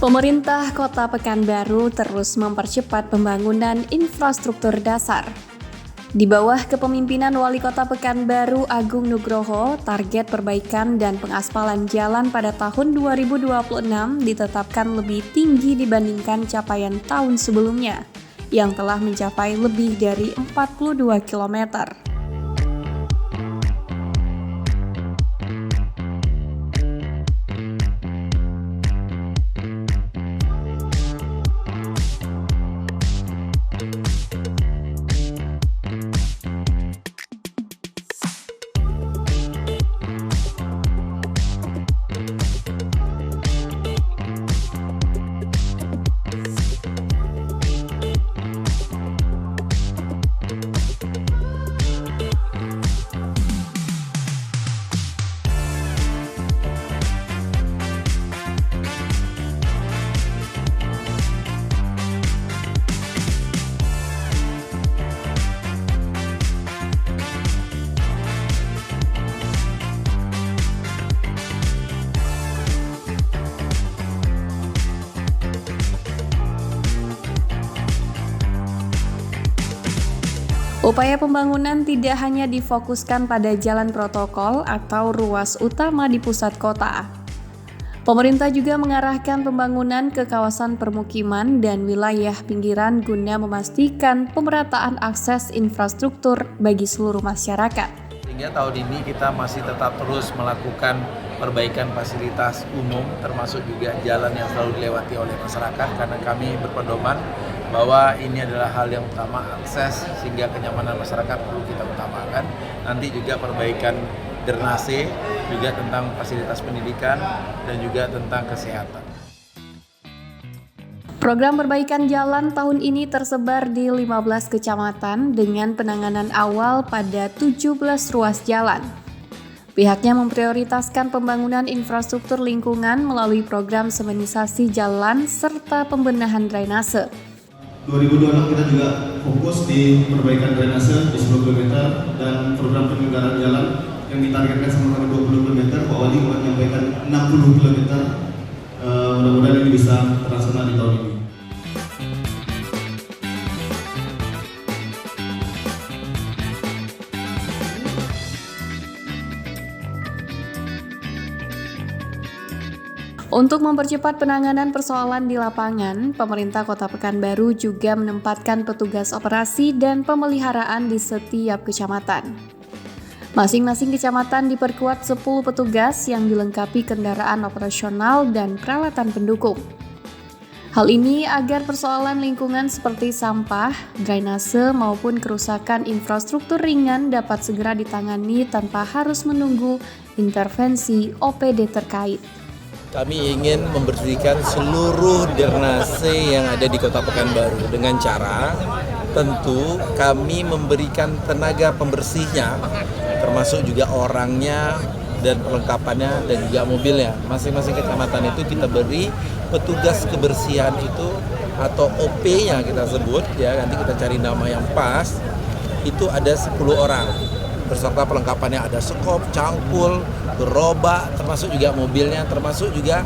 Pemerintah Kota Pekanbaru terus mempercepat pembangunan infrastruktur dasar. Di bawah kepemimpinan Wali Kota Pekanbaru Agung Nugroho, target perbaikan dan pengaspalan jalan pada tahun 2026 ditetapkan lebih tinggi dibandingkan capaian tahun sebelumnya, yang telah mencapai lebih dari 42 km. Upaya pembangunan tidak hanya difokuskan pada jalan protokol atau ruas utama di pusat kota. Pemerintah juga mengarahkan pembangunan ke kawasan permukiman dan wilayah pinggiran guna memastikan pemerataan akses infrastruktur bagi seluruh masyarakat. Sehingga tahun ini kita masih tetap terus melakukan perbaikan fasilitas umum, termasuk juga jalan yang selalu dilewati oleh masyarakat, karena kami berpedoman bahwa ini adalah hal yang utama, akses, sehingga kenyamanan masyarakat perlu kita utamakan. Nanti juga perbaikan drainase, juga tentang fasilitas pendidikan, dan juga tentang kesehatan. Program perbaikan jalan tahun ini tersebar di 15 kecamatan dengan penanganan awal pada 17 ruas jalan. Pihaknya memprioritaskan pembangunan infrastruktur lingkungan melalui program semenisasi jalan serta pembenahan drainase. 2026 kita juga fokus di perbaikan drainase di 10 km dan program penyelenggaraan jalan yang ditargetkan sama 20 km. Pak Wali menyampaikan 60 km. Mudah-mudahan ini bisa terlaksana di tahun ini. Untuk mempercepat penanganan persoalan di lapangan, pemerintah Kota Pekanbaru juga menempatkan petugas operasi dan pemeliharaan di setiap kecamatan. Masing-masing kecamatan diperkuat 10 petugas yang dilengkapi kendaraan operasional dan peralatan pendukung. Hal ini agar persoalan lingkungan seperti sampah, drainase maupun kerusakan infrastruktur ringan dapat segera ditangani tanpa harus menunggu intervensi OPD terkait. Kami ingin membersihkan seluruh drainase yang ada di Kota Pekanbaru dengan cara tentu kami memberikan tenaga pembersihnya, termasuk juga orangnya dan perlengkapannya dan juga mobilnya. Masing-masing kecamatan itu kita beri petugas kebersihan itu atau OP-nya kita sebut ya, nanti kita cari nama yang pas. Itu ada 10 orang. Beserta perlengkapannya ada sekop, cangkul, gerobak, termasuk juga mobilnya, termasuk juga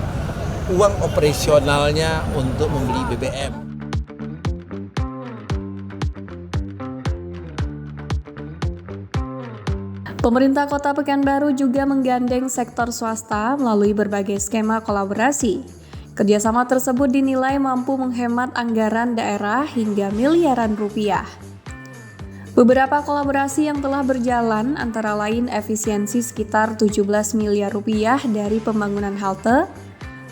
uang operasionalnya untuk membeli BBM. Pemerintah Kota Pekanbaru juga menggandeng sektor swasta melalui berbagai skema kolaborasi. Kerjasama tersebut dinilai mampu menghemat anggaran daerah hingga miliaran rupiah. Beberapa kolaborasi yang telah berjalan antara lain efisiensi sekitar 17 miliar rupiah dari pembangunan halte,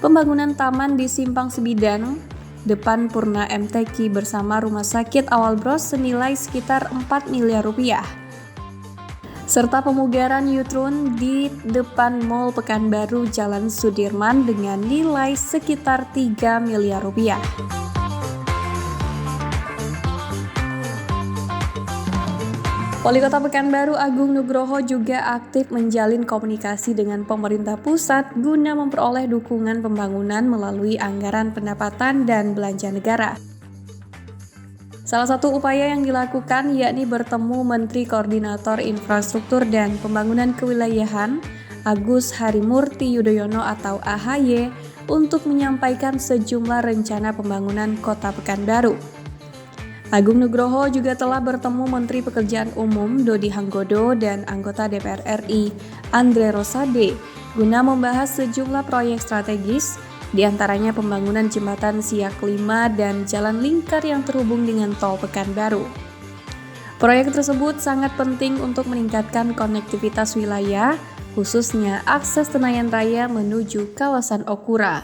pembangunan taman di Simpang Sebidang, depan Purna MTQ bersama Rumah Sakit Awal Bros senilai sekitar 4 miliar rupiah, serta pemugaran U-Turn di depan Mall Pekanbaru Jalan Sudirman dengan nilai sekitar 3 miliar rupiah. Wali Kota Pekanbaru Agung Nugroho juga aktif menjalin komunikasi dengan pemerintah pusat guna memperoleh dukungan pembangunan melalui anggaran pendapatan dan belanja negara. Salah satu upaya yang dilakukan yakni bertemu Menteri Koordinator Infrastruktur dan Pembangunan Kewilayahan Agus Harimurti Yudhoyono atau AHY untuk menyampaikan sejumlah rencana pembangunan Kota Pekanbaru. Agung Nugroho juga telah bertemu Menteri Pekerjaan Umum Dodi Hanggodo dan anggota DPR RI Andre Rosade guna membahas sejumlah proyek strategis, di antaranya pembangunan jembatan Siak 5 dan jalan lingkar yang terhubung dengan tol Pekanbaru. Proyek tersebut sangat penting untuk meningkatkan konektivitas wilayah, khususnya akses Senayan Raya menuju kawasan Okura.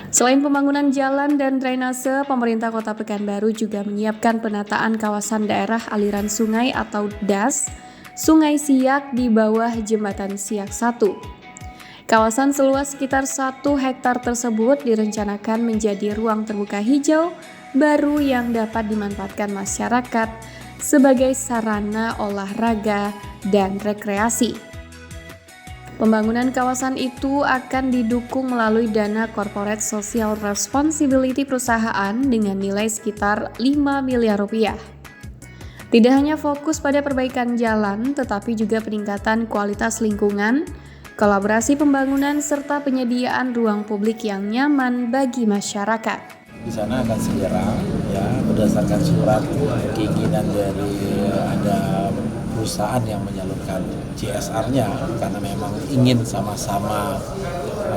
Selain pembangunan jalan dan drainase, pemerintah Kota Pekanbaru juga menyiapkan penataan kawasan daerah aliran sungai atau DAS, Sungai Siak di bawah jembatan Siak 1. Kawasan seluas sekitar 1 hektar tersebut direncanakan menjadi ruang terbuka hijau baru yang dapat dimanfaatkan masyarakat sebagai sarana olahraga dan rekreasi. Pembangunan kawasan itu akan didukung melalui dana Corporate Social Responsibility perusahaan dengan nilai sekitar 5 miliar rupiah. Tidak hanya fokus pada perbaikan jalan, tetapi juga peningkatan kualitas lingkungan, kolaborasi pembangunan, serta penyediaan ruang publik yang nyaman bagi masyarakat. Di sana akan segera berdasarkan surat keinginan dari ada perusahaan yang menyalurkan CSR-nya karena memang ingin sama-sama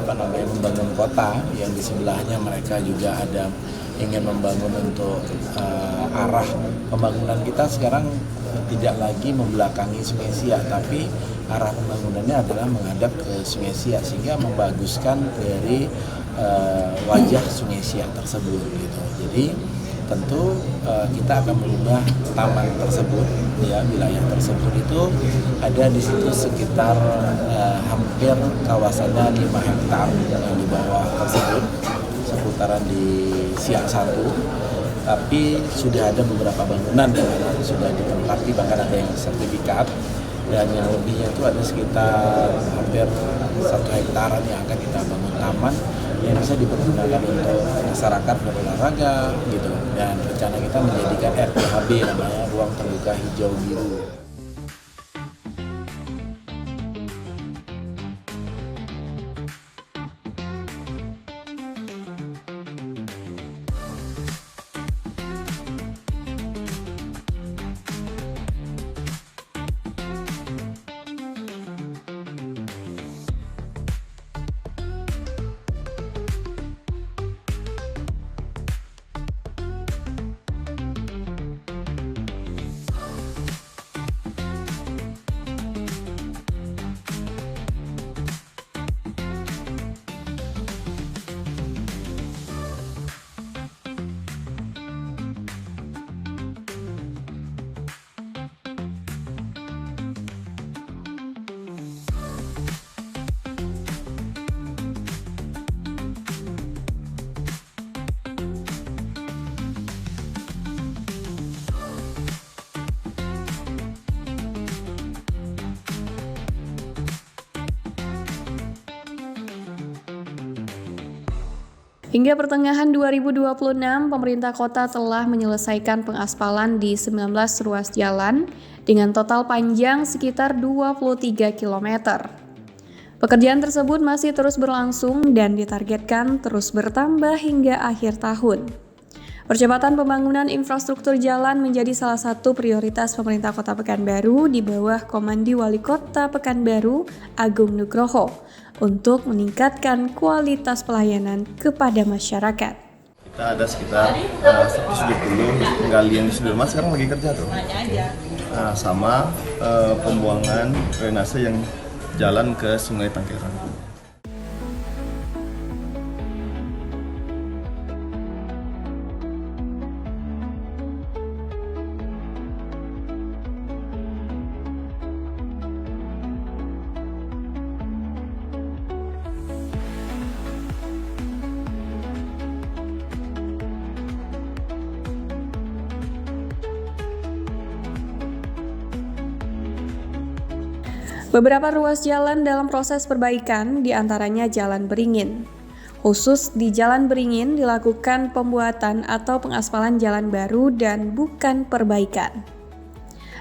membangun kota, yang di sebelahnya mereka juga ada ingin membangun untuk arah pembangunan kita sekarang tidak lagi membelakangi Sungai Siak, tapi arah pembangunannya adalah menghadap ke Sungai Siak sehingga membaguskan dari wajah Sungai Siak tersebut gitu. Jadi tentu kita akan merubah taman tersebut, wilayah tersebut itu ada di situ sekitar hampir kawasannya 5 hektar yang di bawah tersebut, seputaran di Siak 1. Tapi sudah ada beberapa bangunan yang sudah ditempati, bahkan ada yang sertifikat, dan yang lebihnya itu ada sekitar hampir 1 hektaran yang akan kita bangun taman yang bisa dipergunakan untuk masyarakat berolahraga gitu, dan rencana kita menjadikan RTHB, namanya ruang terbuka hijau biru. Hingga pertengahan 2026, pemerintah kota telah menyelesaikan pengaspalan di 19 ruas jalan dengan total panjang sekitar 23 km. Pekerjaan tersebut masih terus berlangsung dan ditargetkan terus bertambah hingga akhir tahun. Percepatan pembangunan infrastruktur jalan menjadi salah satu prioritas pemerintah Kota Pekanbaru di bawah Komandi Wali Kota Pekanbaru, Agung Nugroho, untuk meningkatkan kualitas pelayanan kepada masyarakat. Kita ada sekitar 170 penggalian di Sudirman, sekarang lagi kerja tuh. Sama pembuangan drainase yang jalan ke Sungai Tangkeran. Beberapa ruas jalan dalam proses perbaikan, diantaranya Jalan Beringin. Khusus di Jalan Beringin dilakukan pembuatan atau pengaspalan jalan baru dan bukan perbaikan.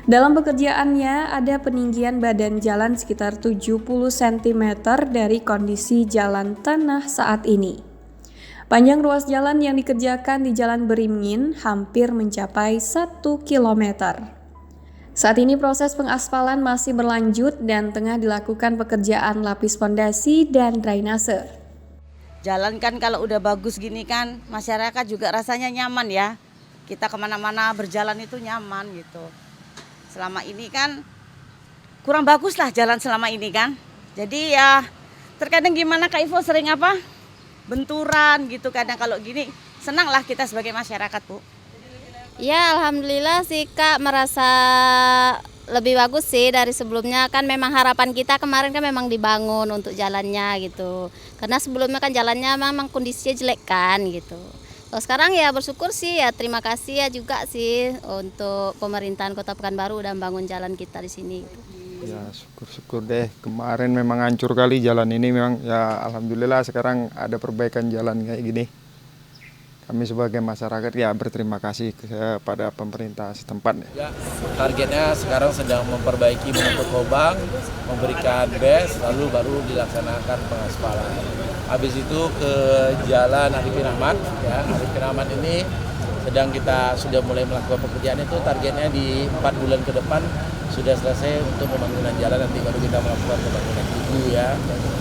Dalam pekerjaannya, ada peninggian badan jalan sekitar 70 cm dari kondisi jalan tanah saat ini. Panjang ruas jalan yang dikerjakan di Jalan Beringin hampir mencapai 1 km. Saat ini proses pengaspalan masih berlanjut dan tengah dilakukan pekerjaan lapis fondasi dan drainase. Jalan kan kalau udah bagus gini kan, masyarakat juga rasanya nyaman ya. Kita kemana-mana berjalan itu nyaman gitu. Selama ini kan kurang bagus lah jalan selama ini kan. Jadi ya terkadang gimana Kak Ivo sering apa? Benturan gitu kadang kalau gini. Senang lah kita sebagai masyarakat Bu. Ya alhamdulillah sih Kak, merasa lebih bagus sih dari sebelumnya. Kan memang harapan kita kemarin kan memang dibangun untuk jalannya gitu. Karena sebelumnya kan jalannya memang kondisinya jelek kan gitu. Kalau sekarang ya bersyukur sih ya, terima kasih ya juga sih untuk pemerintahan Kota Pekanbaru udah membangun jalan kita di sini. Ya syukur-syukur deh, kemarin memang hancur kali jalan ini, memang ya alhamdulillah sekarang ada perbaikan jalan kayak gini. Kami sebagai masyarakat ya berterima kasih kepada pemerintah setempat. Ya, targetnya sekarang sedang memperbaiki menutup lubang, memberikan bes, lalu baru dilaksanakan pengaspalan. Habis itu ke Jalan Arifin Ahmad, ya Arifin Ahmad ini sudah mulai melakukan pekerjaan itu, targetnya di 4 bulan ke depan sudah selesai untuk pembangunan jalan, nanti baru kita melakukan pembangunan tugu ya.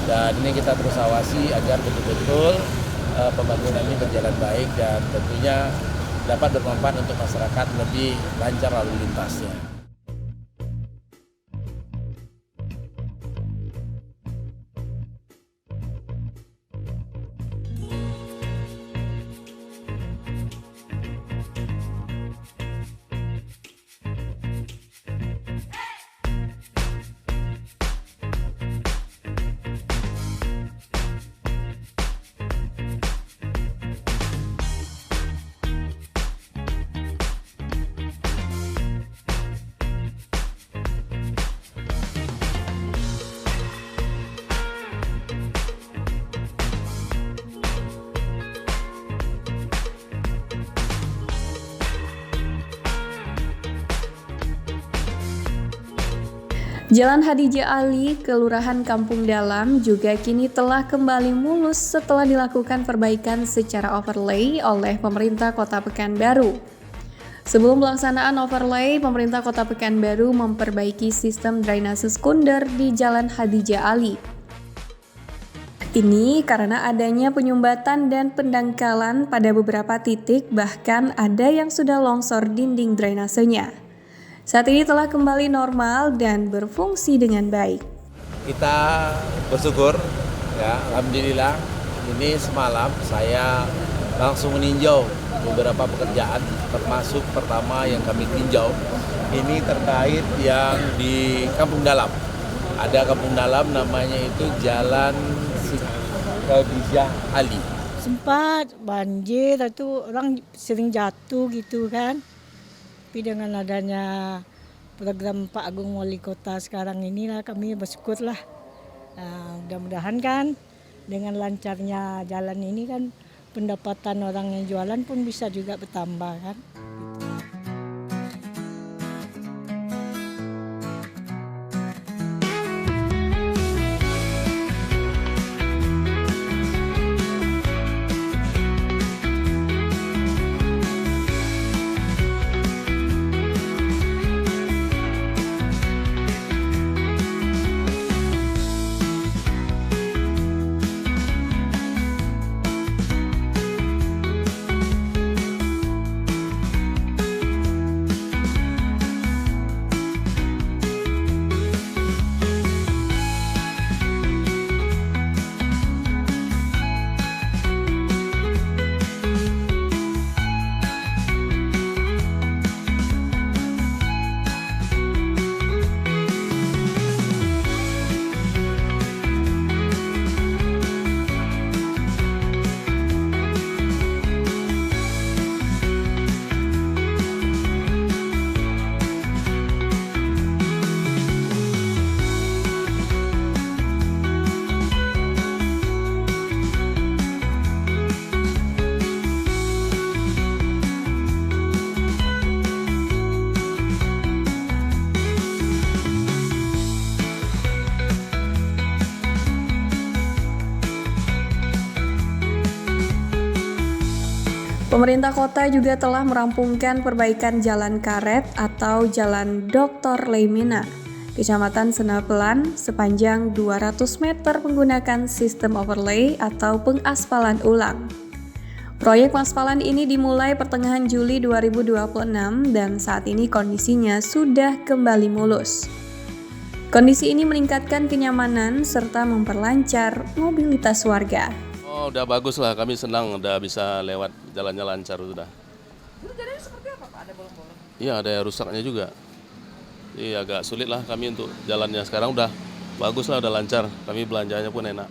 Dan ini kita terus awasi agar betul-betul pembangunan ini berjalan baik dan tentunya dapat bermanfaat untuk masyarakat, lebih lancar lalu lintasnya. Jalan Hadijah Ali, Kelurahan Kampung Dalam juga kini telah kembali mulus setelah dilakukan perbaikan secara overlay oleh pemerintah Kota Pekanbaru. Sebelum pelaksanaan overlay, pemerintah Kota Pekanbaru memperbaiki sistem drainase sekunder di Jalan Hadijah Ali. Ini karena adanya penyumbatan dan pendangkalan pada beberapa titik, bahkan ada yang sudah longsor dinding drainasenya. Saat ini telah kembali normal dan berfungsi dengan baik. Kita bersyukur, ya alhamdulillah. Ini semalam saya langsung meninjau beberapa pekerjaan, termasuk pertama yang kami tinjau ini terkait yang di Kampung Dalam. Ada Kampung Dalam namanya itu Jalan Hadijah Ali. Sempat banjir, itu orang sering jatuh gitu kan. Tapi dengan adanya program Pak Agung Wali Kota sekarang inilah kami bersyukur lah. Mudah-mudahan kan dengan lancarnya jalan ini kan pendapatan orang yang jualan pun bisa juga bertambah kan. Pemerintah kota juga telah merampungkan perbaikan jalan karet atau Jalan Dr. Leimina, Kecamatan Senapelan sepanjang 200 meter menggunakan sistem overlay atau pengaspalan ulang. Proyek pengaspalan ini dimulai pertengahan Juli 2026 dan saat ini kondisinya sudah kembali mulus. Kondisi ini meningkatkan kenyamanan serta memperlancar mobilitas warga. Oh, udah bagus lah, kami senang udah bisa lewat, jalannya lancar sudah. Dulu jalannya seperti apa Pak? Ada bolong-bolong? Iya, ada rusaknya juga. Iya, agak sulit lah kami untuk jalannya. Sekarang udah bagus lah, udah lancar. Kami belanjanya pun enak.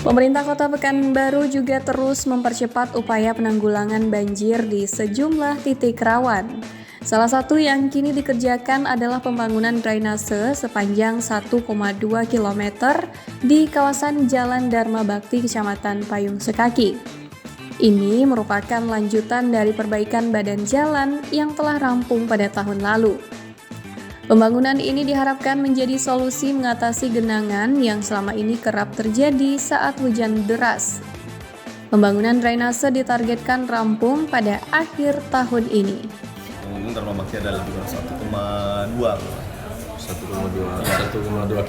Pemerintah Kota Pekanbaru juga terus mempercepat upaya penanggulangan banjir di sejumlah titik rawan. Salah satu yang kini dikerjakan adalah pembangunan drainase sepanjang 1,2 km di kawasan Jalan Dharma Bakti, Kecamatan Payung Sekaki. Ini merupakan lanjutan dari perbaikan badan jalan yang telah rampung pada tahun lalu. Pembangunan ini diharapkan menjadi solusi mengatasi genangan yang selama ini kerap terjadi saat hujan deras. Pembangunan drainase ditargetkan rampung pada akhir tahun ini. Pembangunan Dharma Bakti adalah lebih kurang 1,2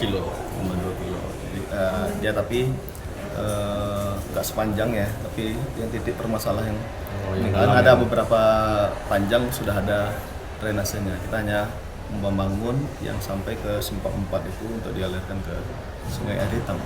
kilo. 1,2 kilo. Dia tapi nggak sepanjang ya, tapi yang titik permasalahan ada beberapa panjang sudah ada drainasenya. Kita hanya membangun yang sampai ke Simpang 4 itu untuk dialirkan ke Sungai Air Hitam.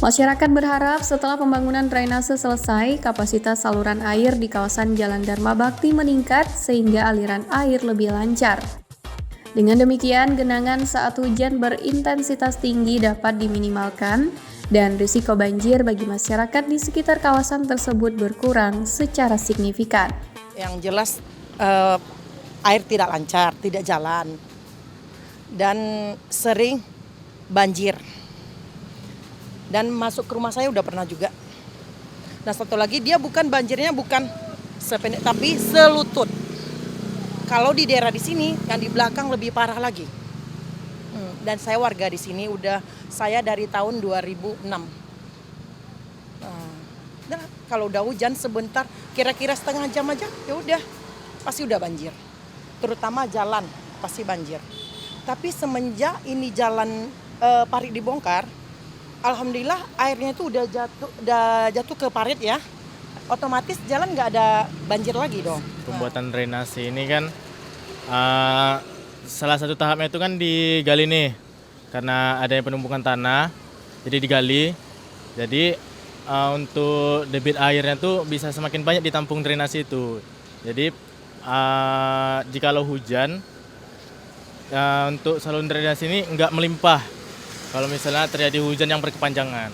Masyarakat berharap setelah pembangunan drainase selesai, kapasitas saluran air di kawasan Jalan Dharma Bakti meningkat sehingga aliran air lebih lancar. Dengan demikian, genangan saat hujan berintensitas tinggi dapat diminimalkan dan risiko banjir bagi masyarakat di sekitar kawasan tersebut berkurang secara signifikan. Yang jelas air tidak lancar, tidak jalan, dan sering banjir. Dan masuk ke rumah saya udah pernah juga. Dan satu lagi, dia bukan banjirnya bukan sependek tapi selutut. Kalau di daerah di sini, yang di belakang lebih parah lagi. Dan saya warga di sini saya dari tahun 2006. Nah, kalau udah hujan sebentar, kira-kira setengah jam aja, ya udah pasti udah banjir. Terutama jalan. pasti banjir. Tapi semenjak ini jalan parit dibongkar, alhamdulillah airnya itu udah jatuh ke parit ya. Otomatis jalan nggak ada banjir lagi dong. Pembuatan drainase ini kan salah satu tahapnya itu kan digali nih, karena adanya penumpukan tanah, jadi digali. Jadi untuk debit airnya tuh bisa semakin banyak ditampung drainase itu. Jadi jikalau hujan, untuk saluran drainase ini nggak melimpah kalau misalnya terjadi hujan yang berkepanjangan.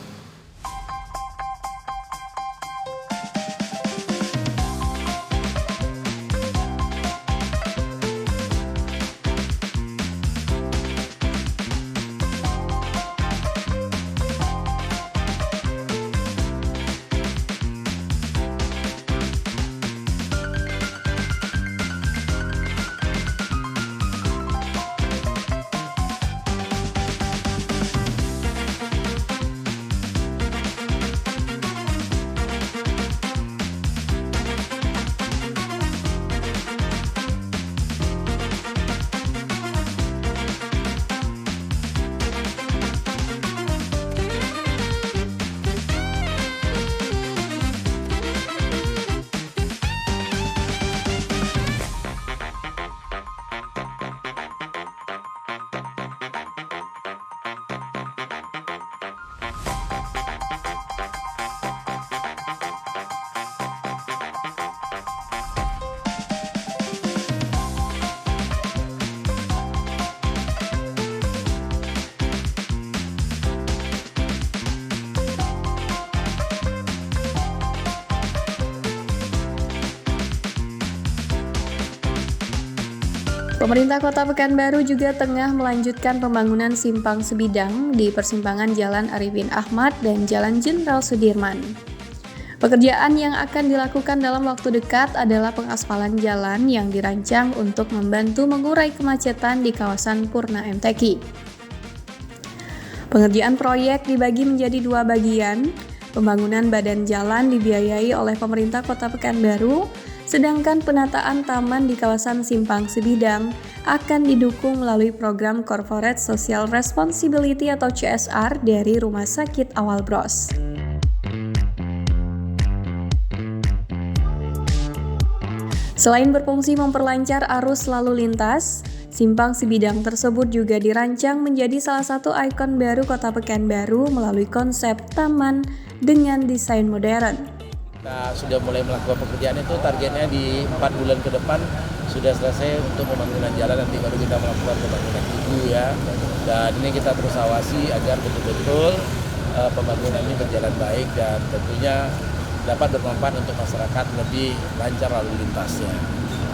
Pemerintah Kota Pekanbaru juga tengah melanjutkan pembangunan simpang sebidang di persimpangan Jalan Arifin Ahmad dan Jalan Jenderal Sudirman. Pekerjaan yang akan dilakukan dalam waktu dekat adalah pengaspalan jalan yang dirancang untuk membantu mengurai kemacetan di kawasan Purna MTQ. Pengerjaan proyek dibagi menjadi 2 bagian. Pembangunan badan jalan dibiayai oleh pemerintah Kota Pekanbaru, sedangkan penataan taman di kawasan Simpang Sebidang akan didukung melalui program Corporate Social Responsibility atau CSR dari Rumah Sakit Awal Bros. Selain berfungsi memperlancar arus lalu lintas, Simpang Sebidang tersebut juga dirancang menjadi salah satu ikon baru Kota Pekanbaru melalui konsep taman dengan desain modern. Kita sudah mulai melakukan pekerjaan itu, targetnya di 4 bulan ke depan sudah selesai untuk pembangunan jalan, nanti baru kita melakukan pembangunan tugu ya. Dan ini kita terus awasi agar betul-betul pembangunan ini berjalan baik dan tentunya dapat bermanfaat untuk masyarakat, lebih lancar lalu lintasnya.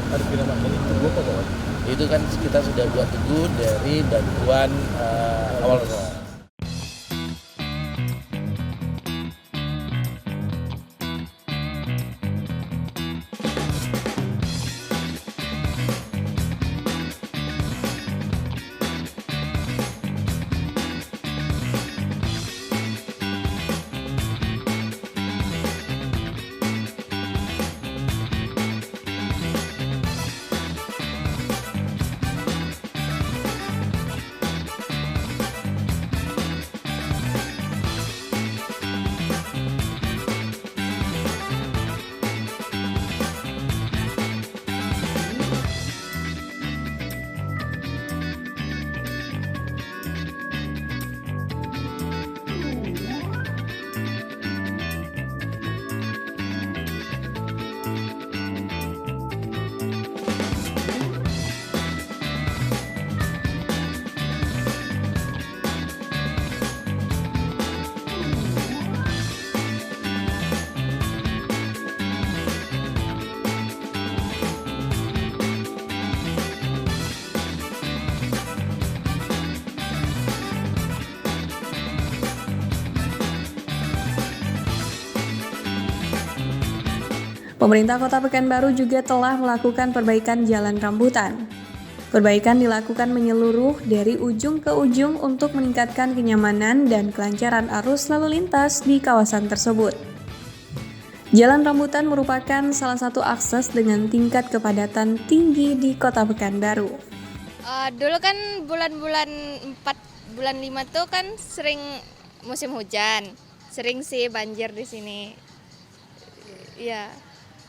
Tadi kira ini tugu apa Pak? Itu kan kita sudah buat tugu dari bantuan Awal Bros. Pemerintah Kota Pekanbaru juga telah melakukan perbaikan jalan rambutan. Perbaikan dilakukan menyeluruh dari ujung ke ujung untuk meningkatkan kenyamanan dan kelancaran arus lalu lintas di kawasan tersebut. Jalan rambutan merupakan salah satu akses dengan tingkat kepadatan tinggi di Kota Pekanbaru. Dulu kan bulan-bulan 4, bulan 5 tuh kan sering musim hujan. Sering sih banjir di sini. Iya.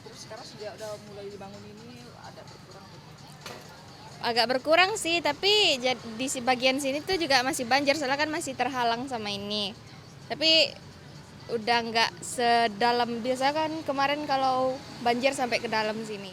Terus sekarang sudah mulai dibangun ini ada berkurang? Agak berkurang sih, tapi di bagian sini tuh juga masih banjir, soalnya kan masih terhalang sama ini. Tapi udah nggak sedalam biasa kan kemarin kalau banjir sampai ke dalam sini.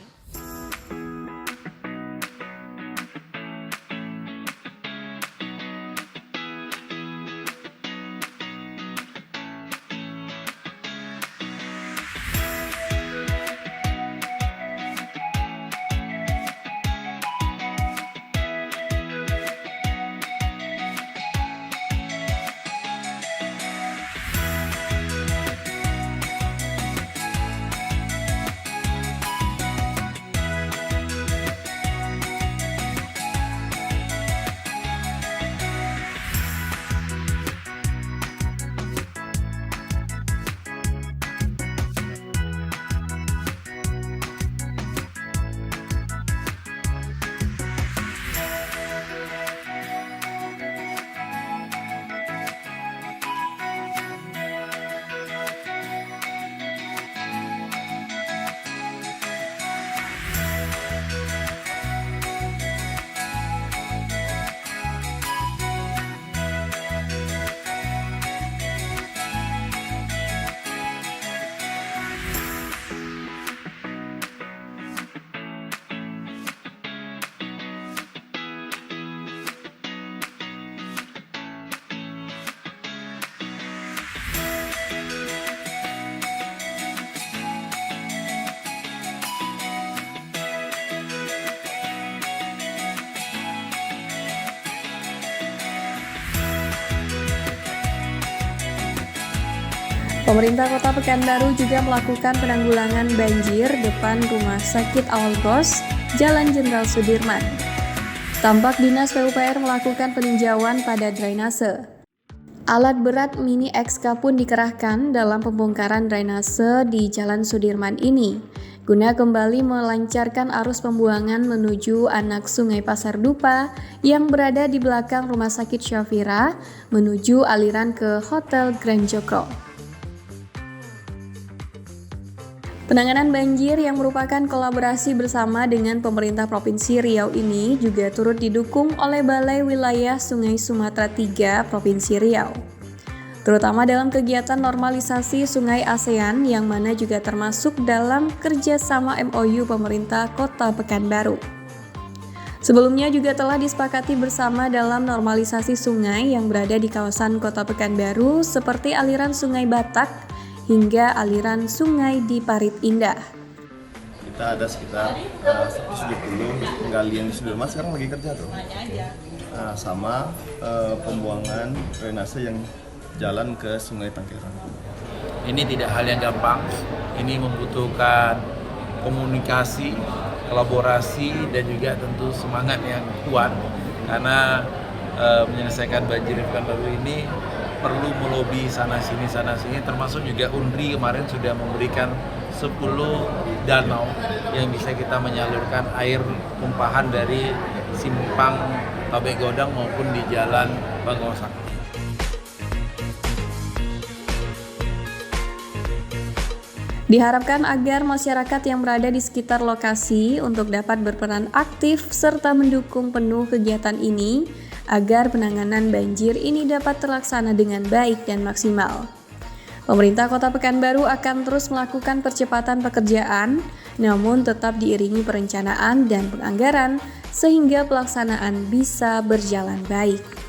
Pemerintah Kota Pekanbaru juga melakukan penanggulangan banjir depan Rumah Sakit Awal Bros, Jalan Jenderal Sudirman. Tampak Dinas PUPR melakukan peninjauan pada drainase. Alat berat mini XK pun dikerahkan dalam pembongkaran drainase di Jalan Sudirman ini, guna kembali melancarkan arus pembuangan menuju anak Sungai Pasar Dupa yang berada di belakang Rumah Sakit Syafira menuju aliran ke Hotel Grand Jokro. Penanganan banjir yang merupakan kolaborasi bersama dengan pemerintah Provinsi Riau ini juga turut didukung oleh Balai Wilayah Sungai Sumatera III Provinsi Riau, terutama dalam kegiatan normalisasi sungai ASEAN yang mana juga termasuk dalam kerjasama MOU pemerintah Kota Pekanbaru. Sebelumnya juga telah disepakati bersama dalam normalisasi sungai yang berada di kawasan Kota Pekanbaru seperti aliran Sungai Batak hingga aliran sungai di Parit Indah. Kita ada sekitar 170 penggalian di Sudirman, sekarang lagi kerja tuh. Sama pembuangan drainase yang jalan ke Sungai Tangkeran. Ini tidak hal yang gampang, ini membutuhkan komunikasi, kolaborasi, dan juga tentu semangat yang kuat, karena menyelesaikan banjir di Pekanbaru ini perlu melobi sana-sini, termasuk juga UNRI kemarin sudah memberikan 10 danau yang bisa kita menyalurkan air tumpahan dari simpang Tabek Godang maupun di Jalan Bangosak. Diharapkan agar masyarakat yang berada di sekitar lokasi untuk dapat berperan aktif serta mendukung penuh kegiatan ini agar penanganan banjir ini dapat terlaksana dengan baik dan maksimal. Pemerintah Kota Pekanbaru akan terus melakukan percepatan pekerjaan, namun tetap diiringi perencanaan dan penganggaran sehingga pelaksanaan bisa berjalan baik.